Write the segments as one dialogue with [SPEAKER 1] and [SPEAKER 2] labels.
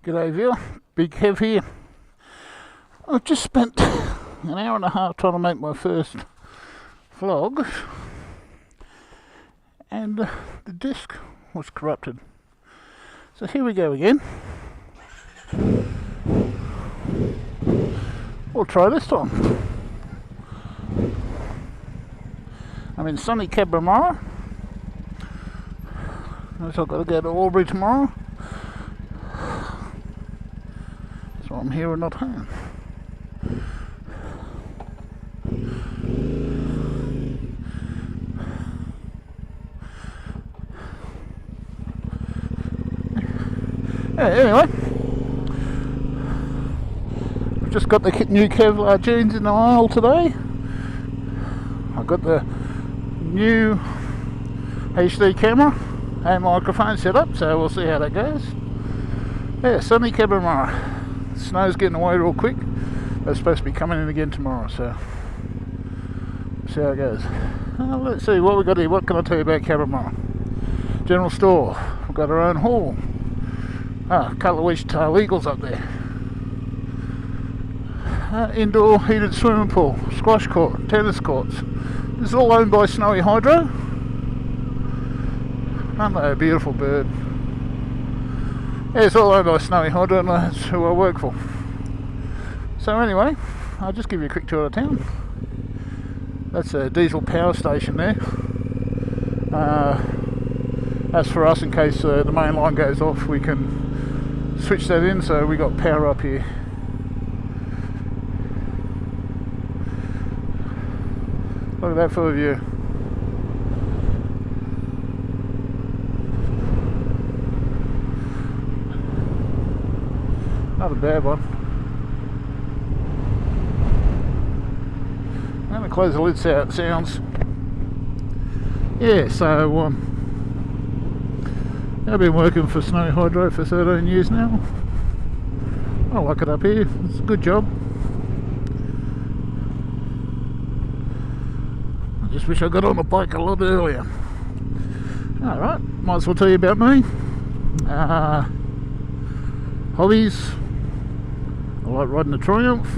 [SPEAKER 1] G'day viewer, Big Kev here. I've just spent an hour and a half trying to make my first vlog and the disc was corrupted. So here we go again. We'll try this time. I'm in sunny Cabramatta. So I've got to go to Albury tomorrow. So I'm here and not home. Yeah, anyway, I've just got the new Kevlar jeans in the aisle today. I've got the new HD camera and microphone set up, so we'll see how that goes. Yeah, sunny Cabramatta. Snow's getting away real quick. They're supposed to be coming in again tomorrow, so we'll see how it goes. Let's see what we got here. What can I tell you about Cabramatta? General store. We've got our own hall. A couple of Wichita Eagles up there. Indoor heated swimming pool, squash court, tennis courts. This is all owned by Snowy Hydro. Aren't they a beautiful bird? Yeah, it's all owned by Snowy Hydro, and that's who I work for. So anyway, I'll just give you a quick tour of town. That's a diesel power station there. That's for us in case the main line goes off, we can switch that in, so we got power up here. Look at that for a view. Not a bad one. I'm going to close the lid so it sounds. Yeah, so I've been working for Snowy Hydro for 13 years now. I like it up here, it's a good job. I just wish I got on the bike a lot earlier. Alright, might as well tell you about me. Hobbies. I like riding the Triumph,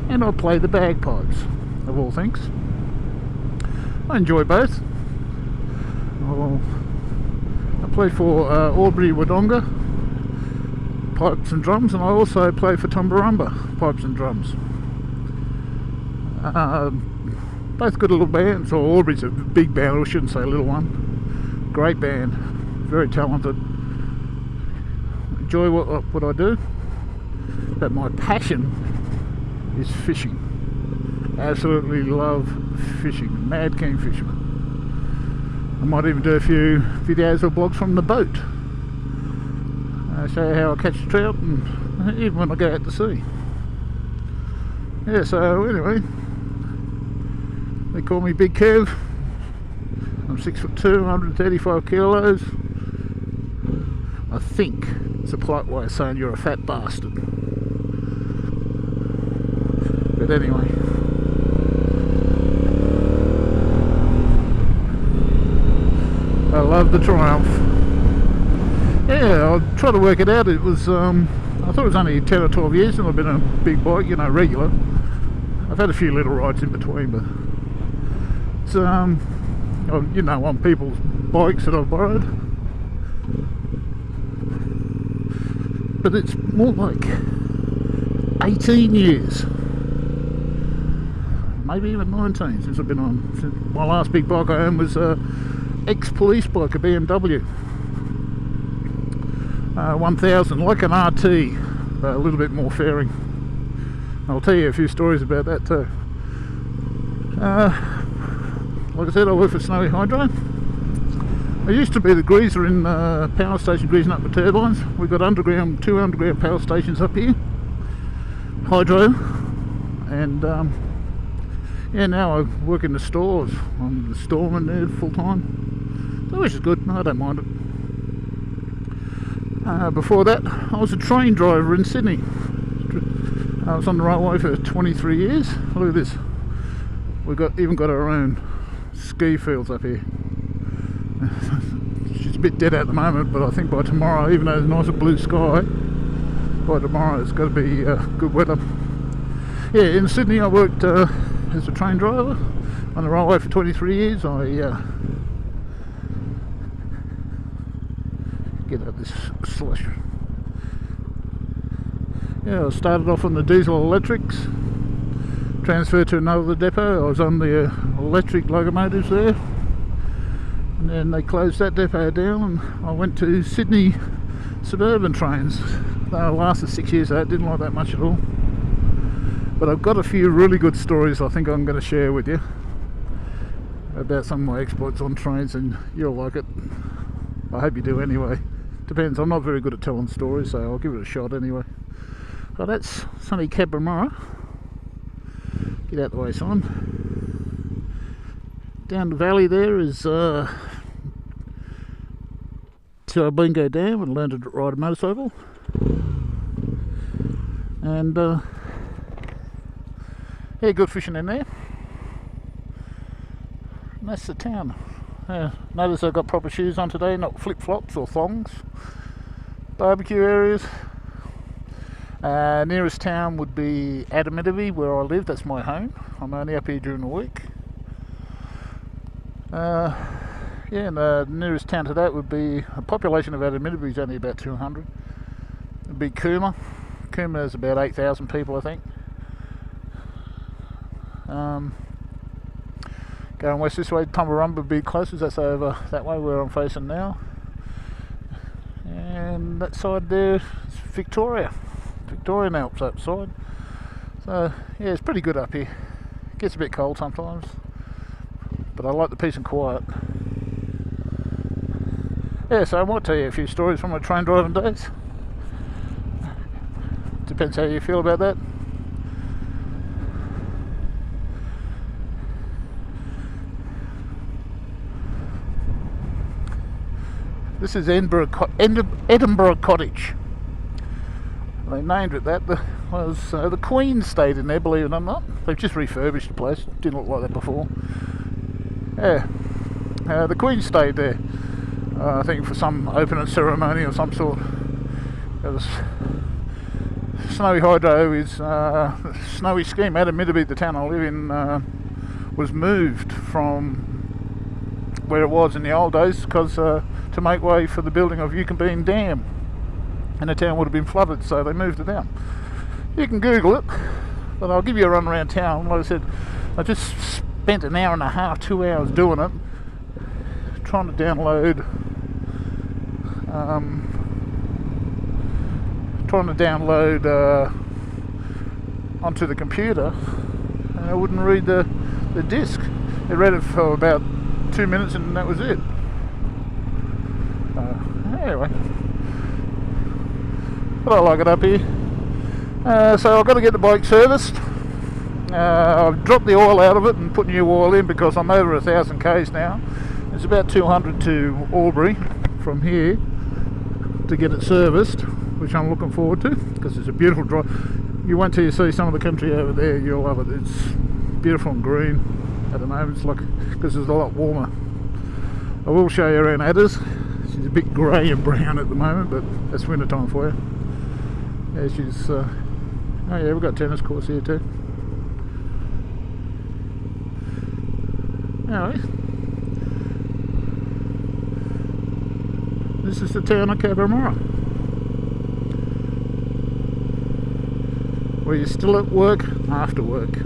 [SPEAKER 1] and I play the bagpipes, of all things. I enjoy both. I play for Albury Wodonga pipes and drums, and I also play for Tumbarumba pipes and drums. Both good little bands. Or Albury's a big band, I shouldn't say a little one. Great band, very talented. Enjoy what I do. But my passion is fishing. Absolutely love fishing. Mad keen fisherman. I might even do a few videos or blogs from the boat. Show you how I catch the trout, and even when I go out to sea. Yeah, so anyway, they call me Big Kev. I'm 6'2", 135 kilos. I think it's a polite way of saying you're a fat bastard. But anyway, I love the Triumph. Yeah, I'll try to work it out. It was, I thought it was only 10 or 12 years since I've been on a big bike, you know, regular. I've had a few little rides in between, but it's, you know, on people's bikes that I've borrowed. But it's more like 18 years. Maybe even 19 since I've been on. Since my last big bike I owned was ex-police bike, a BMW 1000, like an RT, but a little bit more fairing. I'll tell you a few stories about that too. Like I said, I work for Snowy Hydro. I used to be the greaser in power station, greasing up the turbines. We've got two underground power stations up here, hydro, and yeah, now I work in the stores. I'm the storeman there full time, so which is good. I don't mind it. Before that, I was a train driver in Sydney. I was on the railway for 23 years. Look at this. We've even got our own ski fields up here. She's a bit dead at the moment, but I think by tomorrow, even though there's a nice blue sky, by tomorrow it's got to be good weather. Yeah, in Sydney I worked as a train driver on the railway for 23 years. I get out this slush. Yeah, I started off on the diesel electrics, transferred to another depot. I was on the electric locomotives there, and then they closed that depot down and I went to Sydney suburban trains. They lasted 6 years. I didn't like that much at all, but I've got a few really good stories I think I'm going to share with you about some of my exploits on trains, and you'll like it. I hope you do anyway. Depends, I'm not very good at telling stories, so I'll give it a shot anyway. So that's sunny Cabramurra. Get out the way, Simon. Down the valley there is Bingo Dam, and learned to ride a motorcycle. And yeah, good fishing in there. And that's the town. Notice I've got proper shoes on today, not flip-flops or thongs. Barbecue areas. Nearest town would be Adaminaby, where I live. That's my home. I'm only up here during the week. Yeah, and the nearest town to that would be, a population of Adaminaby is only about 200. It'd be Cooma. Cooma has about 8,000 people, I think. Going west this way, Tumbarumba would be closest. That's over that way where I'm facing now. And that side there is Victoria. Victorian Alps that side. So yeah, it's pretty good up here. It gets a bit cold sometimes, but I like the peace and quiet. Yeah, so I might tell you a few stories from my train driving days. Depends how you feel about that. This is Edinburgh Cottage. They named it that. The Queen stayed in there, believe it or not. They've just refurbished the place. Didn't look like that before. Yeah, the Queen stayed there. I think for some opening ceremony or some sort. It was Snowy Hydro is Snowy Scheme. Adaminaby, the town I live in, was moved from where it was in the old days because to make way for the building of Yukonbean Dam, and the town would have been flooded, so they moved it down. You can Google it, but I'll give you a run around town. Like I said, I just spent an hour and a half, 2 hours doing it, trying to download onto the computer, and I wouldn't read the disc. It read it for about 2 minutes and that was it. Anyway, but I like it up here. So I've got to get the bike serviced. I've dropped the oil out of it and put new oil in because I'm over 1,000 k's now. It's about 200 to Albury from here to get it serviced, which I'm looking forward to because it's a beautiful drive. You wait till you see some of the country over there, you'll love it. It's beautiful and green at the moment. It's like, because it's a lot warmer. I will show you around Adders. She's a bit grey and brown at the moment, but that's winter time for you. Yeah, she's oh yeah, we've got a tennis course here too. Anyway, this is the town of Cabramurra, where you're still at work after work.